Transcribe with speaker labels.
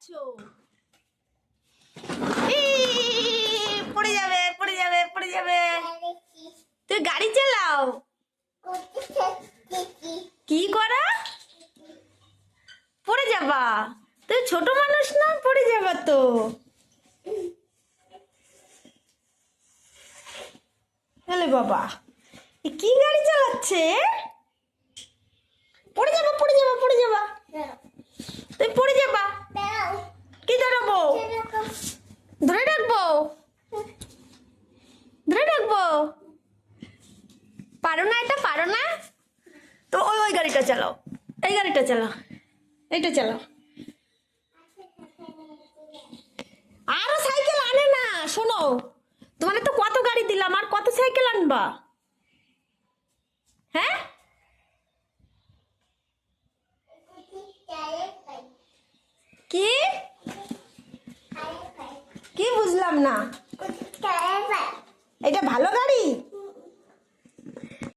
Speaker 1: চালাচ্ছো? পড়ে যাবে পড়ে যাবে পড়ে যাবে। তুই গাড়ি চালাও? কি করা? পড়ে যাবা? তুই ছোট মানুষ না, পড়ে যাবা তো। হলে বাবা, কি গাড়ি চালাচ্ছে? পড়ে যাবা পড়ে যাবা পড়ে যাবা, তুই পড়ে যাবা। কি ধরাবো? ধরে রাখবো? ধরে রাখবো? পারো না, এটা পারো না তো। ওই ওই গাড়িটা চালাও, এই গাড়িটা চালাও, এইটা চালাও। আরো সাইকেল আনে না। শোনো, তোমার তো কত গাড়ি দিলাম, আর কত সাইকেল আনবা? হ্যাঁ, কি কি বুঝলাম না। এটা ভালো গাড়ি?